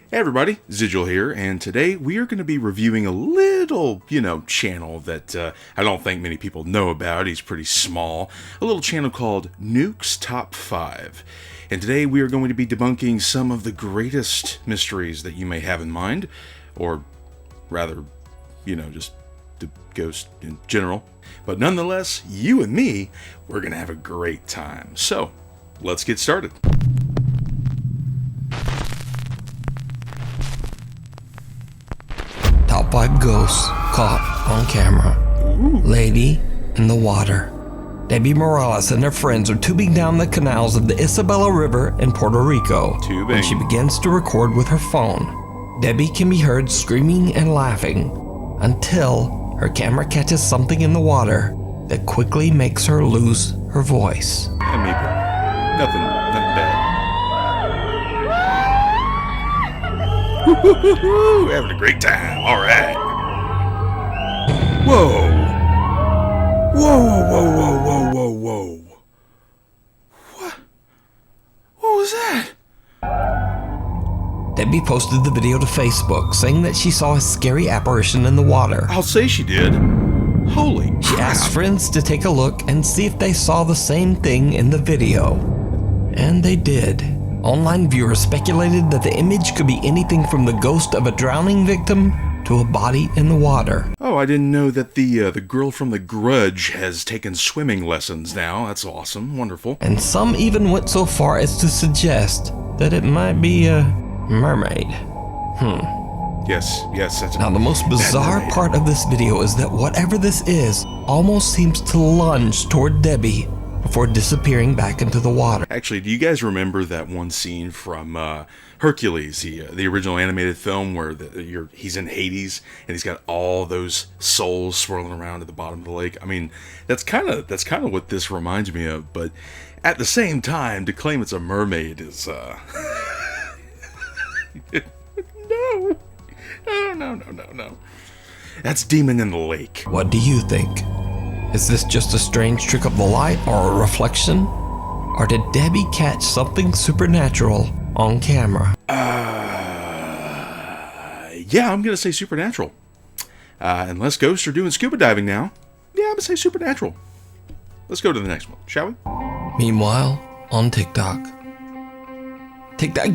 Hey everybody, Xydgyl here, and today we are going to be reviewing a little, channel that I don't think many people know about. He's pretty small. A little channel called Nukes Top 5. And today we are going to be debunking some of the greatest mysteries that you may have in mind, or rather, just the ghost in general. But nonetheless, you and me, we're going to have a great time. So, let's get started. Top 5 ghosts caught on camera. Ooh. Lady in the water. Debbie Morales and her friends are tubing down the canals of the Isabella River in Puerto Rico. Tubing. When she begins to record with her phone. Debbie can be heard screaming and laughing until her camera catches something in the water that quickly makes her lose her voice. Yeah, maybe. Nothing bad. Woo-hoo-hoo-hoo! Having a great time. All right. Whoa. Whoa, whoa, whoa, whoa, whoa, whoa. What was that? Debbie posted the video to Facebook, saying that she saw a scary apparition in the water. I'll say she did. Holy crap. She asked friends to take a look and see if they saw the same thing in the video. And they did. Online viewers speculated that the image could be anything from the ghost of a drowning victim to a body in the water. Oh, I didn't know that the girl from The Grudge has taken swimming lessons now. That's awesome. Wonderful. And some even went so far as to suggest that it might be a mermaid. Yes, that's Now the most bizarre part of this video is that whatever this is almost seems to lunge toward Debbie before disappearing back into the water. Actually, do you guys remember that one scene from Hercules, the original animated film where he's in Hades and he's got all those souls swirling around at the bottom of the lake? I mean, that's kind of what this reminds me of. But at the same time, to claim it's a mermaid is no. That's Demon in the Lake. What do you think? Is this just a strange trick of the light or a reflection? Or did Debbie catch something supernatural on camera? Yeah, I'm going to say supernatural. Unless ghosts are doing scuba diving now. Yeah, I'm going to say supernatural. Let's go to the next one, shall we? Meanwhile, on TikTok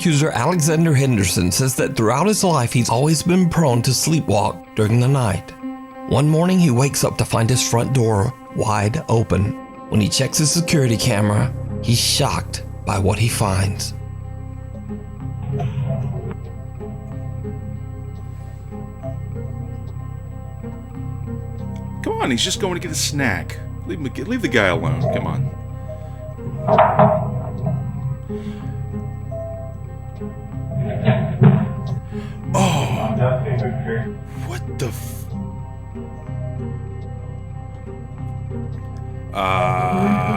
user Alexander Henderson says that throughout his life he's always been prone to sleepwalk during the night. One morning he wakes up to find his front door wide open. When he checks his security camera, he's shocked by what he finds. Come on, he's just going to get a snack. Leave the guy alone. Come on. Oh, what the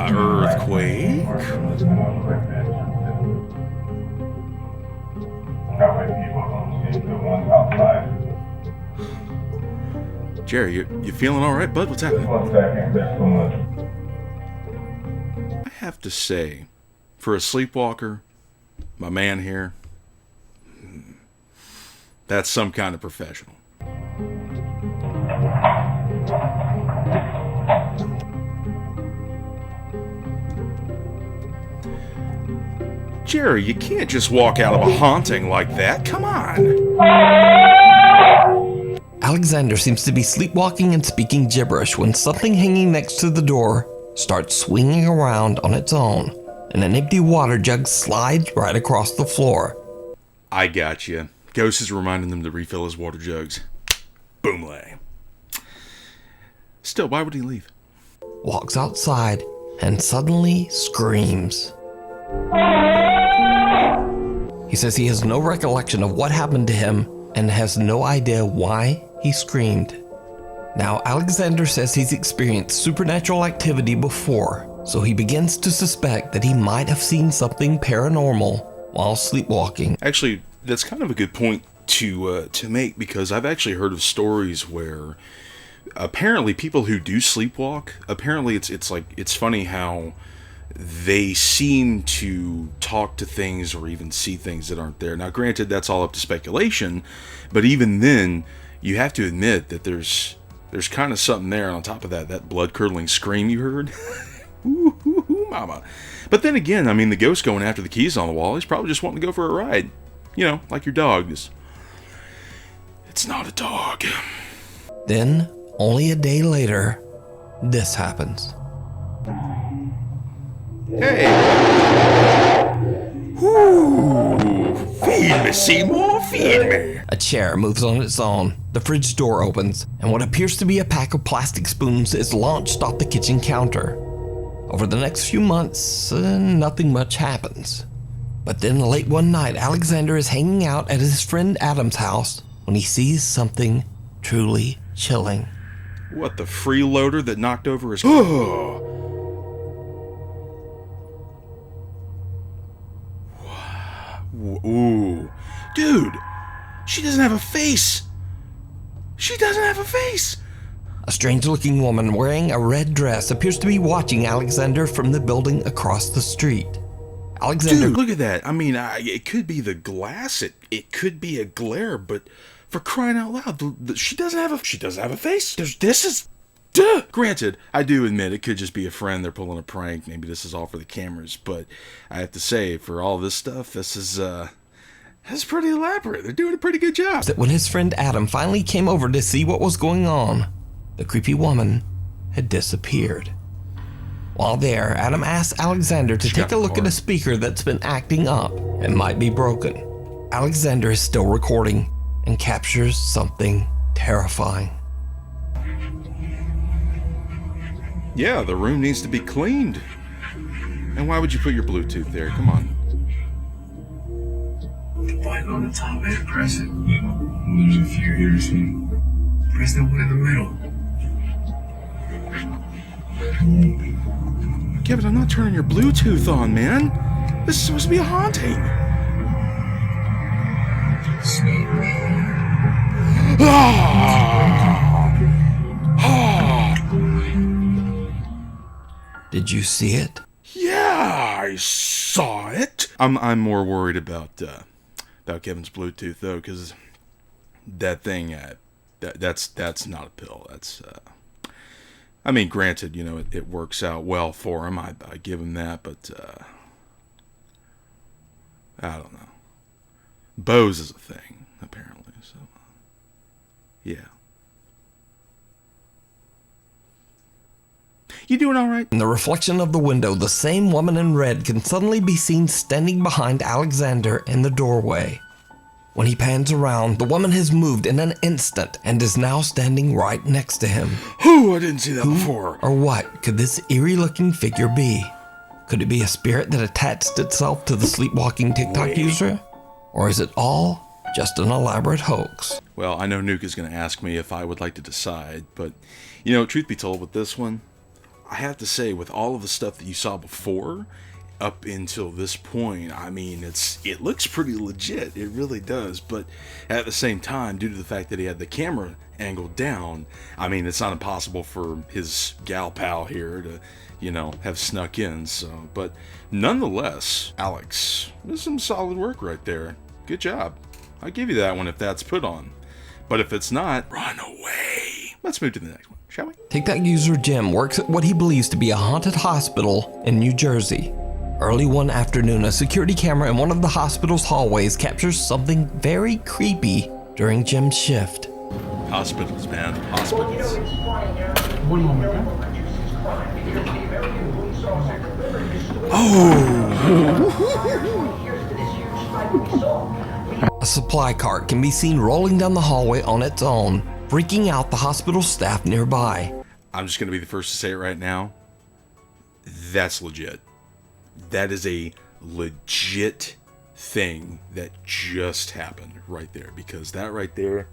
earthquake? Jerry, you feeling all right, bud? What's happening? I have to say, for a sleepwalker, my man here, that's some kind of professional. Jerry, you can't just walk out of a haunting like that. Come on. Alexander seems to be sleepwalking and speaking gibberish when something hanging next to the door starts swinging around on its own, and an empty water jug slides right across the floor. I got you. Ghost is reminding them to refill his water jugs. Boom lay. Still, why would he leave? Walks outside and suddenly screams. He says he has no recollection of what happened to him and has no idea why he screamed. Now, Alexander says he's experienced supernatural activity before, so he begins to suspect that he might have seen something paranormal while sleepwalking. Actually, that's kind of a good point to make, because I've actually heard of stories where apparently people who do sleepwalk, apparently it's funny how they seem to talk to things or even see things that aren't there. Now, granted, that's all up to speculation, but even then, you have to admit that there's kind of something there. On top of that blood-curdling scream you heard. Ooh, ooh, ooh, mama. But then again, I mean, the ghost going after the keys on the wall, he's probably just wanting to go for a ride. You know, like your dog. It's not a dog. Then, only a day later, this happens. Hey! Whoo! Feed me, Seymour, feed me! A chair moves on its own, the fridge door opens, and what appears to be a pack of plastic spoons is launched off the kitchen counter. Over the next few months, nothing much happens. But then late one night, Alexander is hanging out at his friend Adam's house when he sees something truly chilling. What, the freeloader that knocked over his... Ooh. Dude, she doesn't have a face. She doesn't have a face. A strange-looking woman wearing a red dress appears to be watching Alexander from the building across the street. Alexander... Dude, look at that. I mean, it could be the glass. It could be a glare, but for crying out loud, she doesn't have a face. This is... Duh! Granted, I do admit it could just be a friend. They're pulling a prank. Maybe this is all for the cameras, but I have to say, for all this stuff, this is pretty elaborate. They're doing a pretty good job. That when his friend Adam finally came over to see what was going on, the creepy woman had disappeared. While there, Adam asks Alexander to take a look at a speaker that's been acting up and might be broken. Alexander is still recording and captures something terrifying. Yeah, the room needs to be cleaned. And why would you put your Bluetooth there? Come on. The button on the top and press it. There's a few here, see? Press the one in the middle. Yeah, but I'm not turning your Bluetooth on, man. This is supposed to be a haunting. Did you see it? Yeah, I saw it. I'm more worried about Kevin's Bluetooth though, because that thing that's not a pill. That's I mean, granted, you know, it works out well for him. I give him that, but I don't know. Bose is a thing apparently, so yeah. You doing all right? In the reflection of the window, the same woman in red can suddenly be seen standing behind Alexander in the doorway. When he pans around, the woman has moved in an instant and is now standing right next to him. Who? I didn't see that before. Or what could this eerie-looking figure be? Could it be a spirit that attached itself to the sleepwalking TikTok user? Or is it all just an elaborate hoax? Well, I know Nuke is going to ask me if I would like to decide, but, you know, truth be told with this one, I have to say, with all of the stuff that you saw before, up until this point, I mean, it looks pretty legit. It really does. But at the same time, due to the fact that he had the camera angled down, I mean, it's not impossible for his gal pal here to, you know, have snuck in. So, but nonetheless, Alex, this is some solid work right there. Good job. I'll give you that one if that's put on. But if it's not, run away. Let's move to the next one, shall we? TikTok user Jim works at what he believes to be a haunted hospital in New Jersey. Early one afternoon, a security camera in one of the hospital's hallways captures something very creepy during Jim's shift. Hospitals, man. Hospitals. One moment, A supply cart can be seen rolling down the hallway on its own, freaking out the hospital staff nearby. I'm just going to be the first to say it right now. That's legit. That is a legit thing that just happened right there. Because that right there,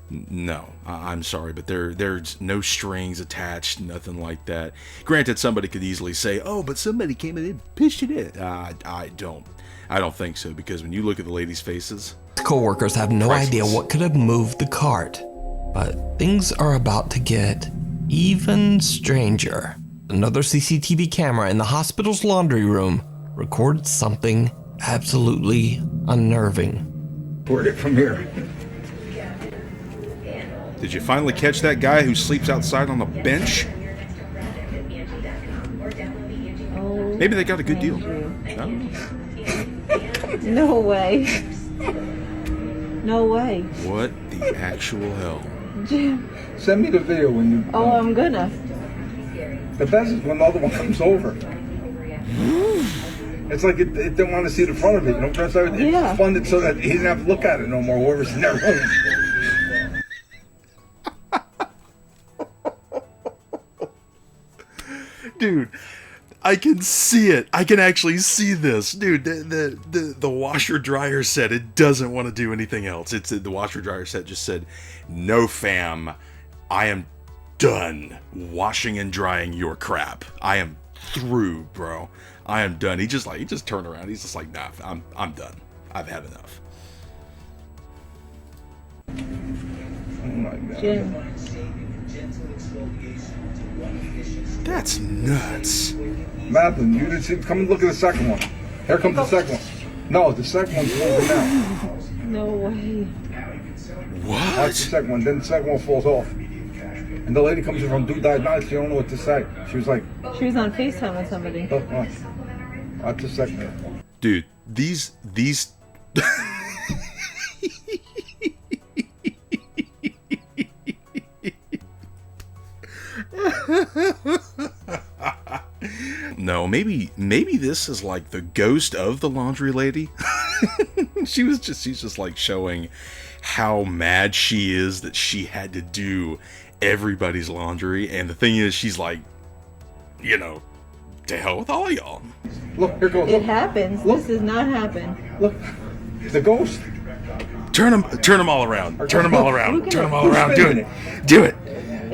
no, I'm sorry, but there's no strings attached, nothing like that. Granted, somebody could easily say, oh, but somebody came in and pushed it in. I don't think so, because when you look at the ladies' faces, Co-workers have no priceless. idea what could have moved the cart, but things are about to get even stranger. another CCTV camera in the hospital's laundry room records something absolutely unnerving. Toward it from here. Did you finally catch that guy who sleeps outside on the bench? Oh, Maybe they got a good deal. No? no way. No way. What the actual hell? Jim. Send me the video when you. Oh, I'm gonna. The best is when the other one comes over. It's like it didn't want to see the front of it. You know, it's Yeah. funded so that he didn't have to look at it no more. Whoever's in that room. Dude, I can see it. I can actually see this. Dude, the washer dryer set, it doesn't want to do anything else. The washer dryer set just said, "No fam, I am done washing and drying your crap. I am through, bro. I am done." He just turned around. He's just like, "Nah, I'm done. I've had enough." Oh my God. Jim. That's nuts. Madeline, you didn't see. Come and look at the second one. Here comes the second one. No, the second one's moving now. No way. What? Watch the second one. Then the second one falls off. And the lady comes in from Dude Died Night. She don't know what to say. She was like, She was on FaceTime with somebody. "Oh, watch the second one." Dude, these No, maybe this is like the ghost of the laundry lady. She's just like showing how mad she is that she had to do everybody's laundry, and the thing is, she's like, you know, to hell with all of y'all. Look, here goes. It Look, happens. Look. This does not happen. look. The ghost. Turn them all around. Turn them all around. Look at Turn them it. all around. Do it. Do it.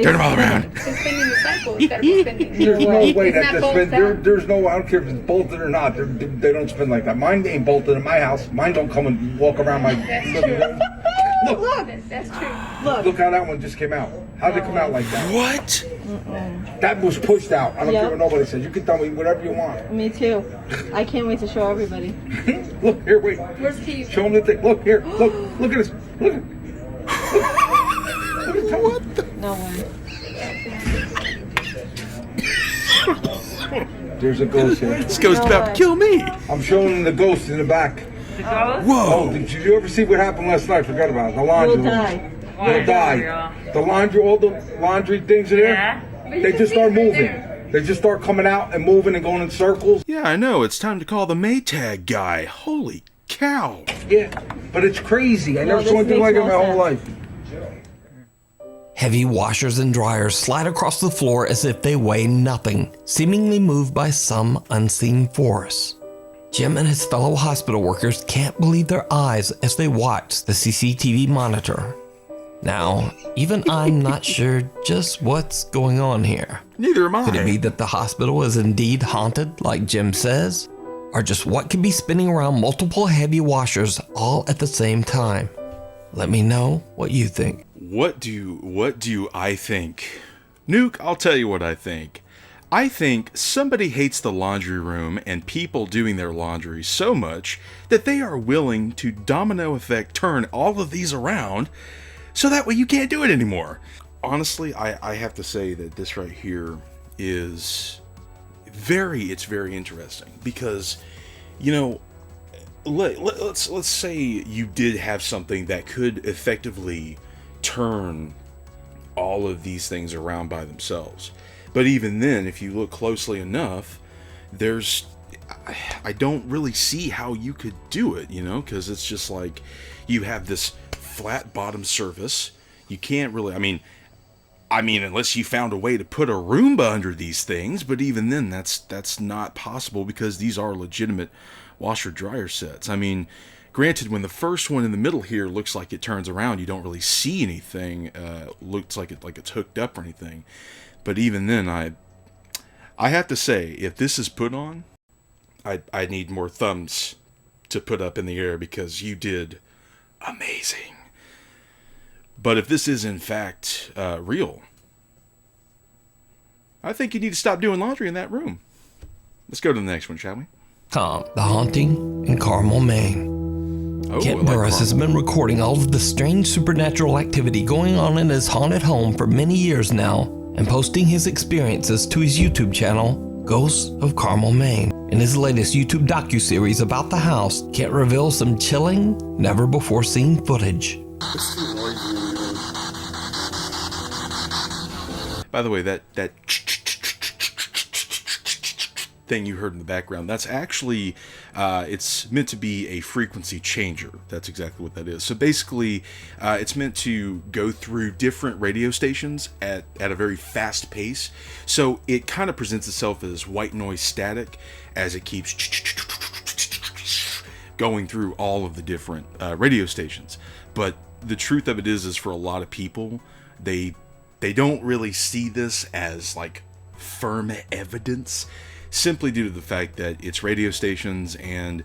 Turn them all around. It's spinning the cycle. It's gotta be spinning. There's no way that Isn't they that spin. bolt There's no. I don't care if it's bolted or not. They don't spin like that. Mine ain't bolted in my house. Mine don't come and walk around my living room. Look, That's true. look how that one just came out. How'd it come out like that? What? That was pushed out. I don't Yep. care what nobody says. You can tell me whatever you want. Me too. I can't wait to show everybody. Look here, wait. Where's Keith? Show them the thing. Look here. Look at this. Look at. What the? No way. There's a ghost here. This ghost No about way. to kill me. I'm showing them the ghost in the back. Oh, Whoa. did you ever see what happened last night? Forgot about it. The laundry. You'll die. They'll die. The laundry, all the laundry things in there, they just start moving. They just start coming out and moving and going in circles. Yeah, I know. It's time to call the Maytag guy. Holy cow. Yeah, but it's crazy. I No, never saw this anything like it in makes my no whole life. Heavy washers and dryers slide across the floor as if they weigh nothing, seemingly moved by some unseen force. Jim and his fellow hospital workers can't believe their eyes as they watch the CCTV monitor. Now, even I'm not sure just what's going on here. Neither am I. Could it be that the hospital is indeed haunted, like Jim says? Or just what could be spinning around multiple heavy washers all at the same time? Let me know what you think. What do I think? Nuke, I'll tell you what I think. I think somebody hates the laundry room and people doing their laundry so much that they are willing to domino effect turn all of these around so that way you can't do it anymore. Honestly, I have to say that this right here is very interesting because, you know, let's say you did have something that could effectively turn all of these things around by themselves. But even then, if you look closely enough, I don't really see how you could do it, you know, because it's just like you have this flat bottom surface. You can't really, I mean, unless you found a way to put a Roomba under these things, but even then, that's not possible because these are legitimate washer dryer sets. I mean, granted, when the first one in the middle here looks like it turns around, you don't really see anything. Looks like it's hooked up or anything. But even then, I have to say, if this is put on, I need more thumbs to put up in the air because you did amazing. But if this is in fact real, I think you need to stop doing laundry in that room. Let's go to the next one, shall we? The Haunting in Carmel, Maine. Oh, Kent I like Burris has Carmel. been recording all of the strange supernatural activity going on in his haunted home for many years now and posting his experiences to his YouTube channel, Ghosts of Carmel, Maine. In his latest YouTube docuseries about the house, Kent reveals some chilling, never-before-seen footage. By the way, that thing you heard in the background, that's actually, it's meant to be a frequency changer. That's exactly what that is. So basically, it's meant to go through different radio stations at a very fast pace. So it kind of presents itself as white noise static as it keeps going through all of the different radio stations. But the truth of it is for a lot of people, they don't really see this as like firm evidence, simply due to the fact that it's radio stations and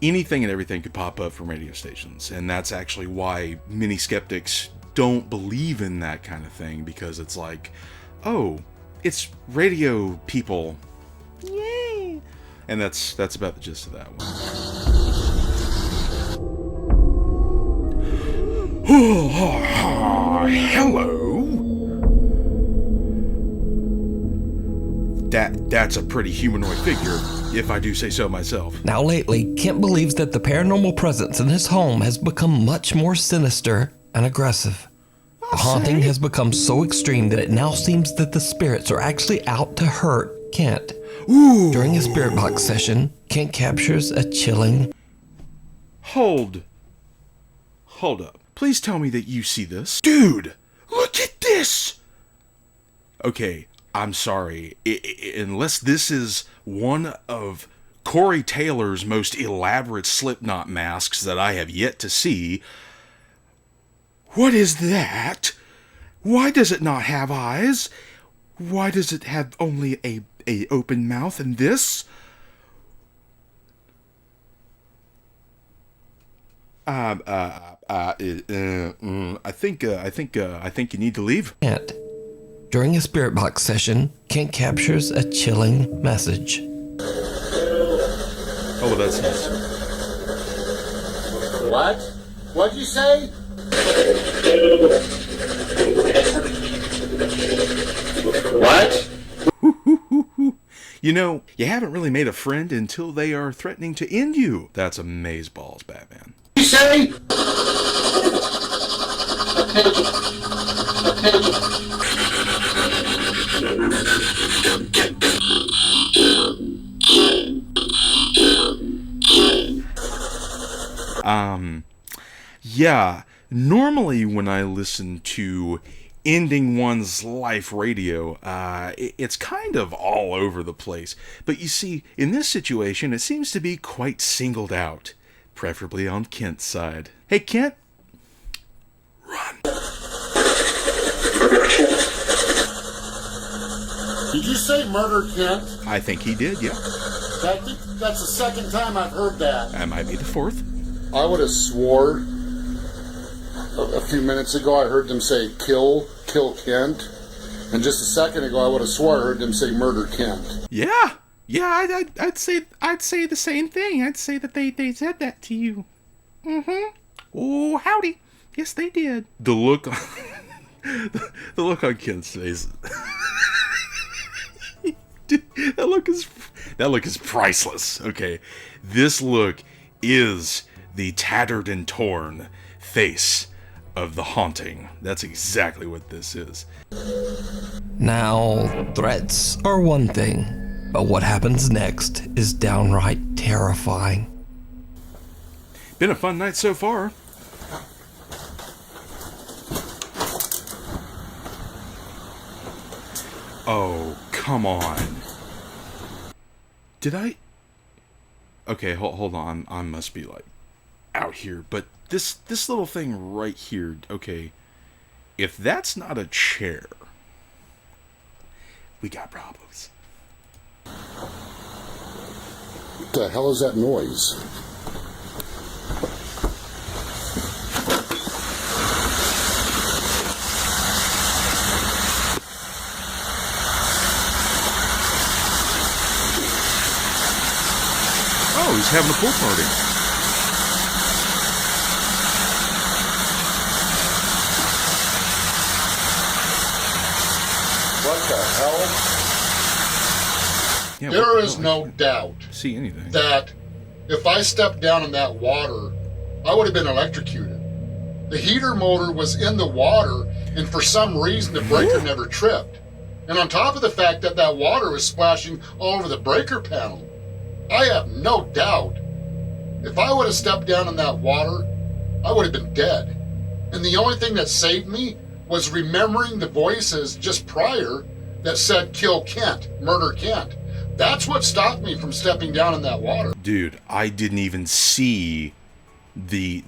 anything and everything could pop up from radio stations. And that's actually why many skeptics don't believe in that kind of thing, because it's like, oh, it's radio people. Yay! And that's about the gist of that one. Hello. That's a pretty humanoid figure, if I do say so myself. Now lately, Kent believes that the paranormal presence in his home has become much more sinister and aggressive. The haunting has become so extreme that it now seems that the spirits are actually out to hurt Kent. Ooh. During a spirit box session, Kent captures a chilling... Hold up. Please tell me that you see this. Dude, look at this! Okay, I'm sorry. Unless this is one of Corey Taylor's most elaborate Slipknot masks that I have yet to see. What is that? Why does it not have eyes? Why does it have only a open mouth? And this? I think you need to leave. Kent. During a spirit box session, Kent captures a chilling message. Oh, that's nice. What? What'd you say? What? You know, you haven't really made a friend until they are threatening to end you. That's amazeballs, Batman. You say? Yeah, normally when I listen to ending one's life radio, it's kind of all over the place. But you see, in this situation, it seems to be quite singled out, preferably on Kent's side. Hey, Kent, run. Did you say murder, Kent? I think he did, yeah. I think that's the second time I've heard that. That might be the fourth. I would have swore a few minutes ago I heard them say kill Kent. And just a second ago I would have swore I heard them say murder Kent. Yeah, I'd say the same thing. I'd say that they said that to you. Mm-hmm. Oh, howdy. Yes, they did. The look on Kent's face. Dude, that look is priceless. Okay, this look is the tattered and torn face of the haunting. That's exactly what this is. Now, threats are one thing, but what happens next is downright terrifying. Been a fun night so far. Oh, come on. Did I? Okay, hold on. I must be like out here, but this little thing right here, okay, if that's not a chair, we got problems. What the hell is that noise? having a pool party. What the hell? Yeah, There what the is hell? no doubt See anything? that if I stepped down in that water, I would have been electrocuted. The heater motor was in the water, and for some reason the breaker never tripped. And on top of the fact that that water was splashing all over the breaker panel, I have no doubt if I would have stepped down in that water, I would have been dead. And the only thing that saved me was remembering the voices just prior that said kill Kent, murder Kent. That's what stopped me from stepping down in that water. Dude, I didn't even see the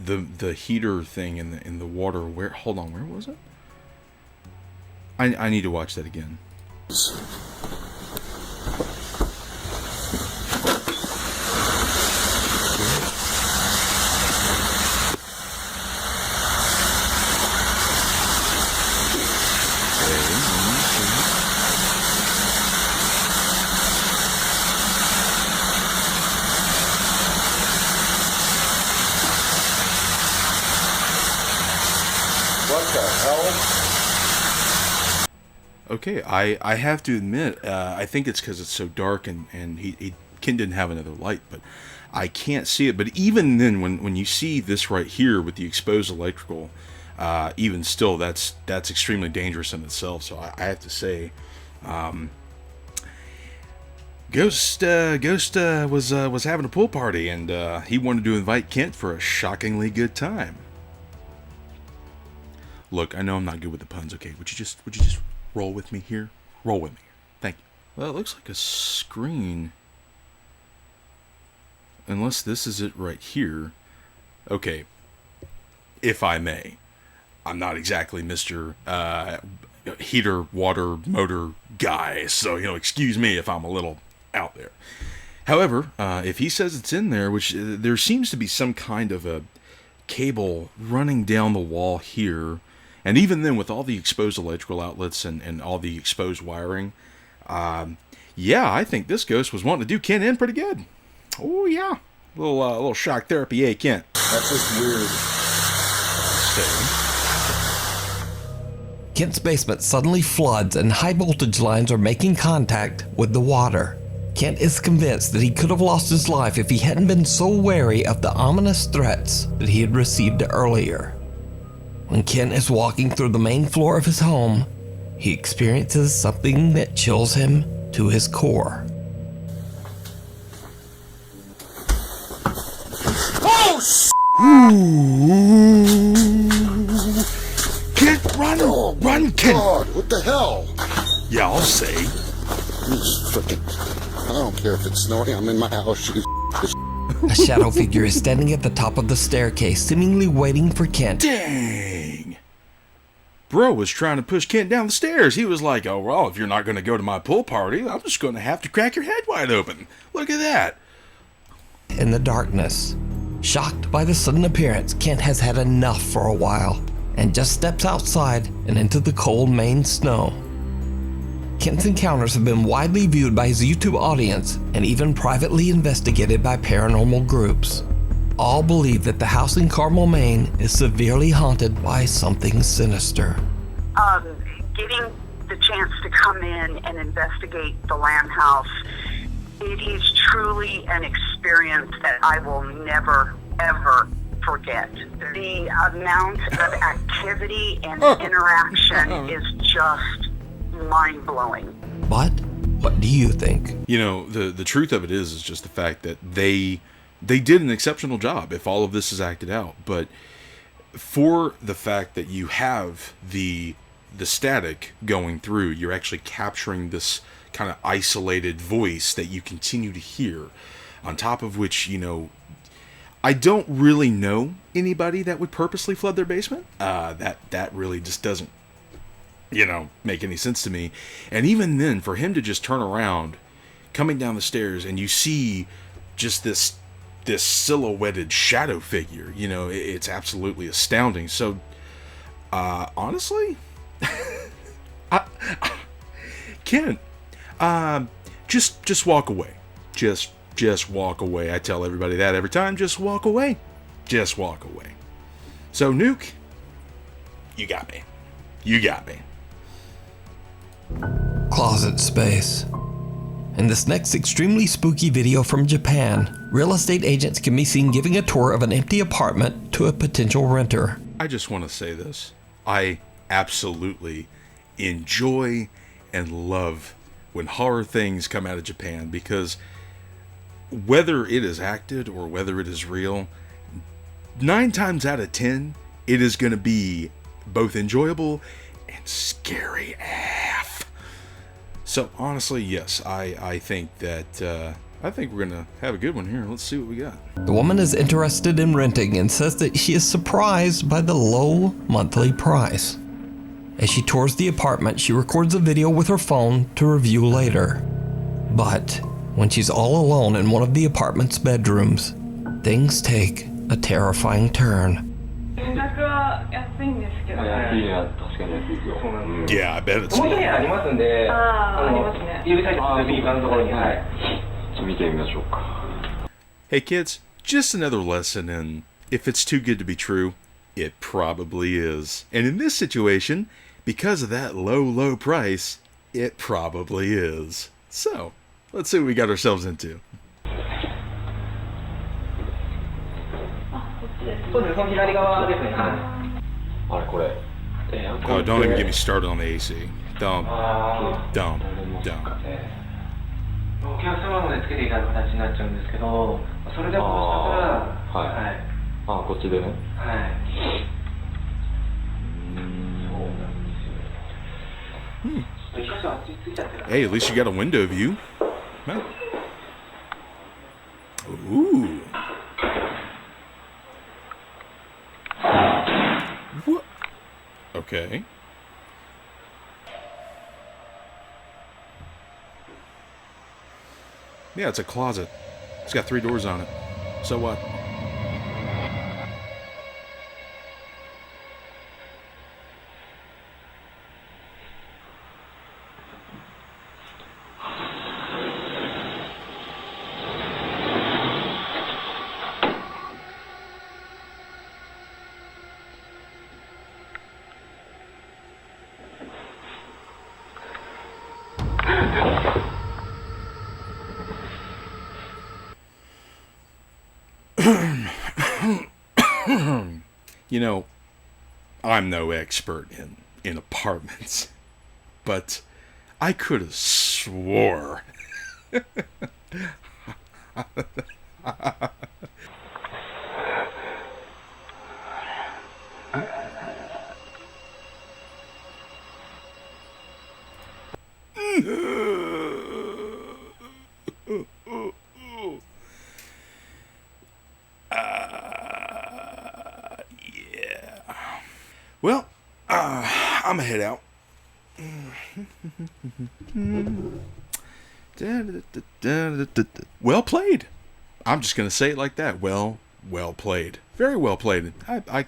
heater thing in the water. Where? Hold on, where was it? I need to watch that again. What the hell? Okay, I have to admit, I think it's because it's so dark and Ken didn't have another light, but I can't see it. But even then, when you see this right here with the exposed electrical, even still, that's extremely dangerous in itself. So I have to say, Ghost was having a pool party, and he wanted to invite Kent for a shockingly good time. Look, I know I'm not good with the puns. Okay, would you just roll with me here? Roll with me. Thank you. Well, it looks like a screen. Unless this is it right here. Okay. If I may. I'm not exactly Mr. Heater, water, motor guy. So, excuse me if I'm a little out there. However, if he says it's in there, which there seems to be some kind of a cable running down the wall here. And even then, with all the exposed electrical outlets and all the exposed wiring, yeah, I think this ghost was wanting to do Kent in pretty good. Oh, yeah. A little shock therapy, Kent. That's just weird. Kent's basement suddenly floods and high voltage lines are making contact with the water. Kent is convinced that he could have lost his life if he hadn't been so wary of the ominous threats that he had received earlier. When Kent is walking through the main floor of his home, he experiences something that chills him to his core. Oh, Kent, run! oh Run, Kent! God, what the hell? Yeah, I'll say. This frickin', I don't care if it's snowing, I'm in my house. A shadow figure is standing at the top of the staircase, seemingly waiting for Kent. Dang! Bro was trying to push Kent down the stairs. He was like, oh, well, if you're not going to go to my pool party, I'm just going to have to crack your head wide open. Look at that. In the darkness, shocked by the sudden appearance, Kent has had enough for a while and just steps outside and into the cold Maine snow. Kent's encounters have been widely viewed by his YouTube audience and even privately investigated by paranormal groups. All believe that the house in Carmel, Maine is severely haunted by something sinister. Getting the chance to come in and investigate the Lamb House, it is truly an experience that I will never, ever forget. The amount of activity and interaction is just mind-blowing. But what do you think? The truth of it is just the fact that they did an exceptional job if all of this is acted out. But for the fact that you have the static going through, you're actually capturing this kind of isolated voice that you continue to hear. On top of which, I don't really know anybody that would purposely flood their basement. That really just doesn't, make any sense to me. And even then, for him to just turn around, coming down the stairs, and you see just this silhouetted shadow figure, it's absolutely astounding. So, honestly, Ken, just walk away. Just just walk away. I tell everybody that every time. Just walk away. Just walk away. So, Nuke, you got me. You got me. Closet space. In this next extremely spooky video from Japan, real estate agents can be seen giving a tour of an empty apartment to a potential renter. I just want to say this. I absolutely enjoy and love when horror things come out of Japan, because whether it is acted or whether it is real, 9 times out of 10, it is going to be both enjoyable and scary AF. So honestly, yes, I think that I think we're gonna have a good one here. Let's see what we got. The woman is interested in renting and says that she is surprised by the low monthly price. As she tours the apartment, she records a video with her phone to review later. But when she's all alone in one of the apartment's bedrooms, things take a terrifying turn. Yeah, I bet it's. Hey kids, just another lesson in if it's too good to be true, it probably is. And in this situation, because of that low price, it probably is. So, let's see what we got ourselves into. Oh, don't even get me started on the AC. Don't. お客様までつけていただく形になっちゃうんですけど、それでもしたら、はい。あ、こっちでね。はい。そうなんですよ。一箇所あっちついちゃってる。Hey, at least you got a window view. Huh? Ooh. What? Okay. Yeah, it's a closet. It's got 3 doors on it. So what? You know, I'm no expert in apartments, but I could have swore. Well, I'm gonna head out. Well played. I'm just gonna say it like that. Well played. Very well played. I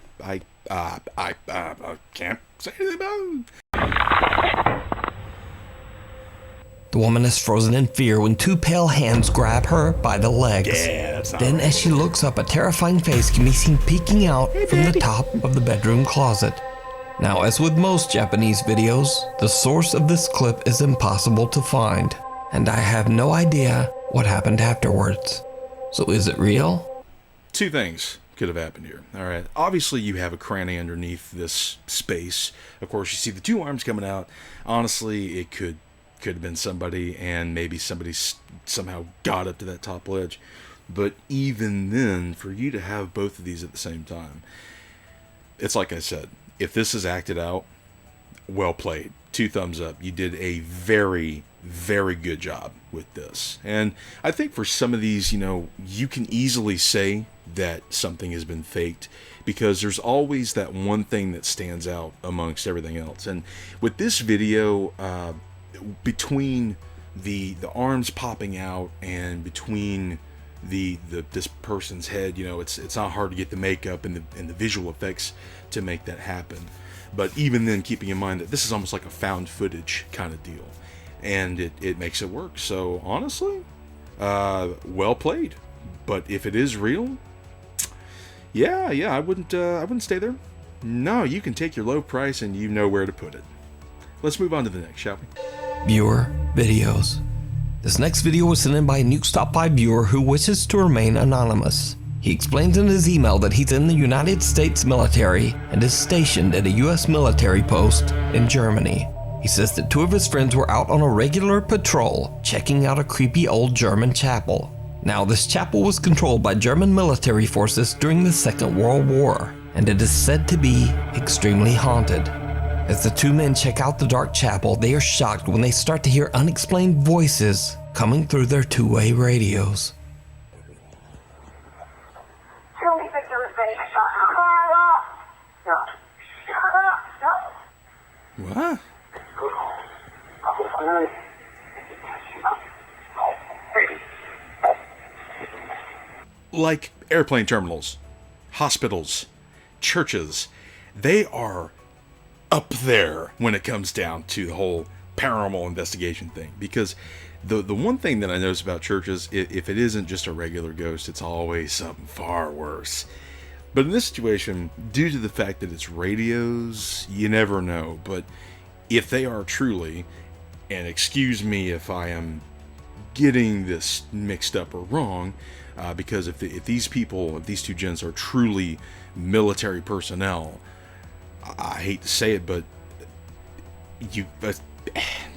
can't say anything about it. The woman is frozen in fear when 2 pale hands grab her by the legs. Yeah, that's not Then right. as she looks up, a terrifying face can be seen peeking out from the top of the bedroom closet. Now, as with most Japanese videos, the source of this clip is impossible to find, and I have no idea what happened afterwards. So is it real? 2 things could have happened here. All right. Obviously, you have a cranny underneath this space. Of course, you see the 2 arms coming out. Honestly, it could have been somebody, and maybe somebody somehow got up to that top ledge. But even then, for you to have both of these at the same time, it's like I said, if this is acted out, well played. 2 thumbs up. You did a very, very good job with this. And I think for some of these, you know, you can easily say that something has been faked, because there's always that one thing that stands out amongst everything else. And with this video, between the arms popping out and between this person's head, you know, it's not hard to get the makeup and the visual effects to make that happen. But even then, keeping in mind that this is almost like a found footage kind of deal, and it makes it work. So honestly, well played. But if it is real, yeah, I wouldn't stay there. No, you can take your low price and you know where to put it. Let's move on to the next, shall we? Viewer videos. This next video was sent in by a Nukes Top 5 viewer who wishes to remain anonymous. He explains in his email that he's in the United States military and is stationed at a US military post in Germany. He says that 2 of his friends were out on a regular patrol, checking out a creepy old German chapel. Now, this chapel was controlled by German military forces during the Second World War, and it is said to be extremely haunted. As the 2 men check out the dark chapel, they are shocked when they start to hear unexplained voices coming through their two-way radios. What? Like airplane terminals, hospitals, churches, they are up there when it comes down to the whole paranormal investigation thing. Because the one thing that I notice about churches, if it isn't just a regular ghost, it's always something far worse. But in this situation, due to the fact that it's radios, you never know. But if they are truly, and excuse me if I am getting this mixed up or wrong, because if these people, if these 2 gents are truly military personnel, I hate to say it, but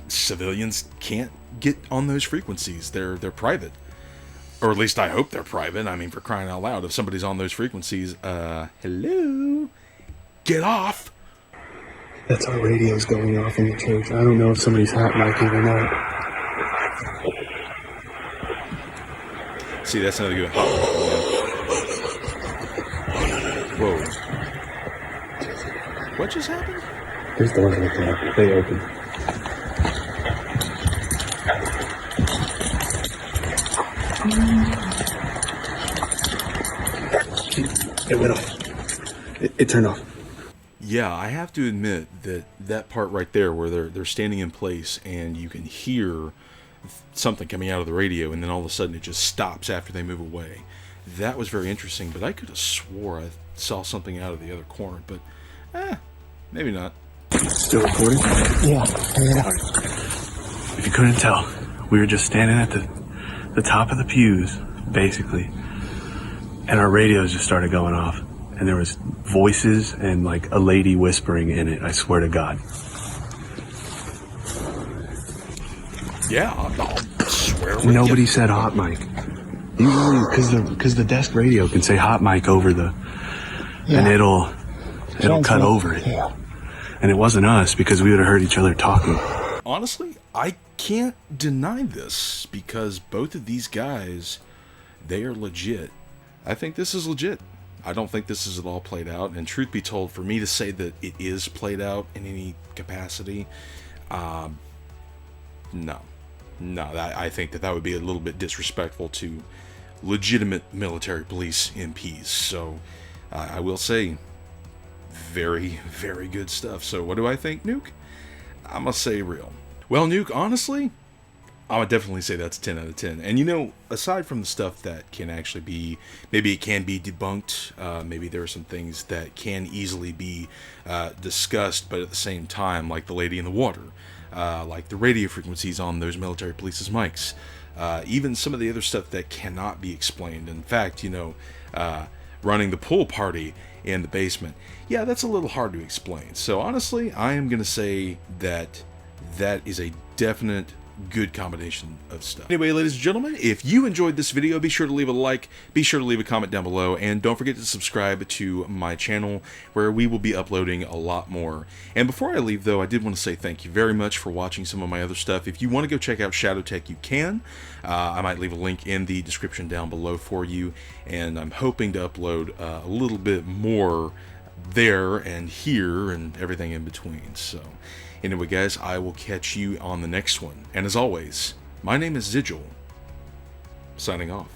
civilians can't get on those frequencies. They're private. Or at least I hope they're private. I mean, for crying out loud, if somebody's on those frequencies, hello? Get off! That's our radios going off in the church. I don't know if somebody's hot micing or not. See, that's another good hot mic. Whoa. What just happened? There's doors right there. They open. It went off. It turned off. Yeah, I have to admit that part right there where they're standing in place and you can hear something coming out of the radio and then all of a sudden it just stops after they move away. That was very interesting, but I could have swore I saw something out of the other corner, but maybe not. Still recording? Yeah. If you couldn't tell, we were just standing at the top of the pews, basically, and our radios just started going off, and there was voices and like a lady whispering in it. I swear to God. Yeah, I'll swear with Nobody you. said hot mic. Usually, because the desk radio can say hot mic over the, and it'll cut over it. Yeah. And it wasn't us because we would have heard each other talking. Honestly, I can't deny this because both of these guys, they are legit. I think this is legit. I don't think this is at all played out. And truth be told, for me to say that it is played out in any capacity, no. I think that would be a little bit disrespectful to legitimate military police MPs. So I will say, very, very good stuff. So what do I think, Nuke? I'm gonna say real. Well, Nuke, honestly, I would definitely say that's 10 out of 10. And you know, aside from the stuff that can actually be, maybe it can be debunked, maybe there are some things that can easily be discussed, but at the same time, like the lady in the water, like the radio frequencies on those military police's mics, even some of the other stuff that cannot be explained. In fact, you know, running the pool party in the basement, yeah, that's a little hard to explain. So honestly, I am gonna say that is a definite good combination of stuff. Anyway, ladies and gentlemen, if you enjoyed this video, be sure to leave a like, be sure to leave a comment down below, and don't forget to subscribe to my channel where we will be uploading a lot more. And before I leave though, I did want to say thank you very much for watching some of my other stuff. If you want to go check out Shadow Tech, you can. I might leave a link in the description down below for you, and I'm hoping to upload a little bit more there and here and everything in between. So anyway, guys, I will catch you on the next one. And as always, my name is Xydgyl, signing off.